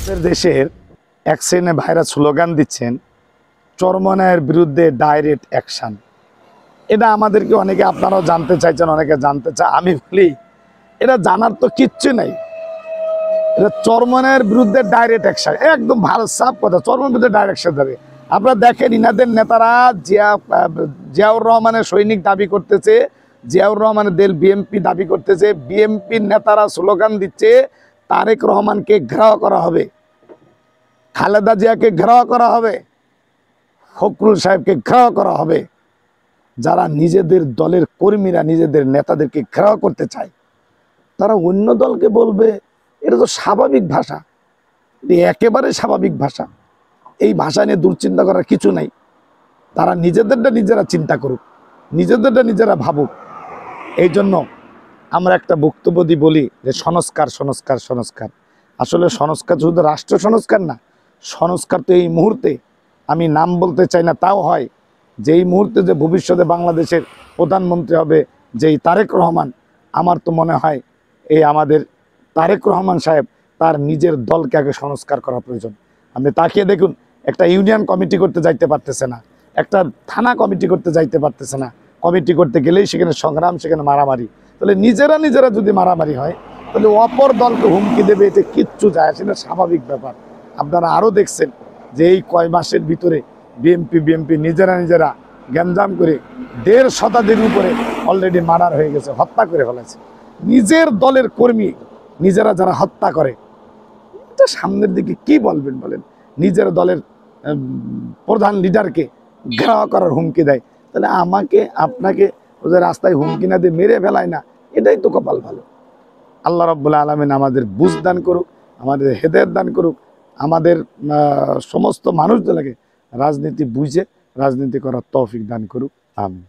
আমাদের দেশের এক শ্রেণীর ভাইরা স্লোগান দিচ্ছেন চরমনায়ের বিরুদ্ধে ডাইরেক্ট অ্যাকশন। এটা আমাদেরকে অনেকে আপনারাও জানতে চাইছেন, অনেকে জানতে চায়। আমি বলি এটা জানার তো কিচ্ছু নাই। এটা চরমনায়ের বিরুদ্ধে ডাইরেক্ট অ্যাকশন, একদম ভালো সাফ কথা। চরমনায়ের বিরুদ্ধে ডাইরেক্ট অ্যাকশন দেবে। আপনারা দেখেন ইনাদের নেতারা জিয়াউর রহমানের সৈনিক দাবি করতেছে, জিয়াউর রহমানের দেল বিএমপি দাবি করতেছে, বিএমপির নেতারা স্লোগান দিচ্ছে তারেক রহমানকে ঘেরাও করা হবে, খালেদা জিয়াকে ঘেরাও করা হবে, ফখরুল সাহেবকে ঘেরাও করা হবে। যারা নিজেদের দলের কর্মীরা নিজেদের নেতাদেরকে ঘেরাও করতে চায় তারা অন্য দলকে বলবে, এটা তো স্বাভাবিক ভাষা, একেবারে স্বাভাবিক ভাষা। এই ভাষা নিয়ে দুশ্চিন্তা করার কিছু নাই। তারা নিজেদেরটা নিজেরা চিন্তা করুক, নিজেদেরটা নিজেরা ভাবুক। এই জন্য আমরা একটা বক্তব্য দিয়ে বলি যে সংস্কার সংস্কার সংস্কার। আসলে সংস্কার শুধু রাষ্ট্র সংস্কার না, সংস্কার তো এই মুহূর্তে, আমি নাম বলতে চাই না তাও হয়, যে এই মুহূর্তে যে ভবিষ্যতে বাংলাদেশের প্রধানমন্ত্রী হবে যেই তারেক রহমান, আমার তো মনে হয় এই আমাদের তারেক রহমান সাহেব তার নিজের দলকে আগে সংস্কার করা প্রয়োজন। আপনি তাকিয়ে দেখুন, একটা ইউনিয়ন কমিটি করতে যাইতে পারতেছে না, একটা থানা কমিটি করতে যাইতে পারতেছে না। কমিটি করতে গেলেই সেখানে সংগ্রাম, সেখানে মারামারি। তাহলে নিজেরা নিজেরা যদি মারামারি হয় তাহলে অপর দলকে হুমকি দেবে, এতে কিচ্ছু যায় আসে না, স্বাভাবিক ব্যাপার। আপনারা আরও দেখছেন যে এই কয় মাসের ভিতরে বিএমপি নিজেরা নিজেরা গ্যাঞ্জাম করে ১.৫ শতাধিক উপরে অলরেডি মার্ডার হয়ে গেছে, হত্যা করে ফেলেছে। নিজের দলের কর্মী নিজেরা যারা হত্যা করে, এটা সামনের দিকে কি বলবেন বলেন? নিজের দলের প্রধান লিডারকে ঘেরাও করার হুমকি দেয়, তাহলে আমাকে আপনাকে ওদের রাস্তায় হুমকি না দিয়ে মেরে ফেলায় না, এটাই তো কপাল ভালো। আল্লাহ রাব্বুল আলামিন আমাদের বুঝ দান করুক, আমাদের হেদায়েত দান করুক, আমাদের সমস্ত মানুষদেরকে রাজনীতি বুঝে রাজনীতি করার তৌফিক দান করুক। আমিন।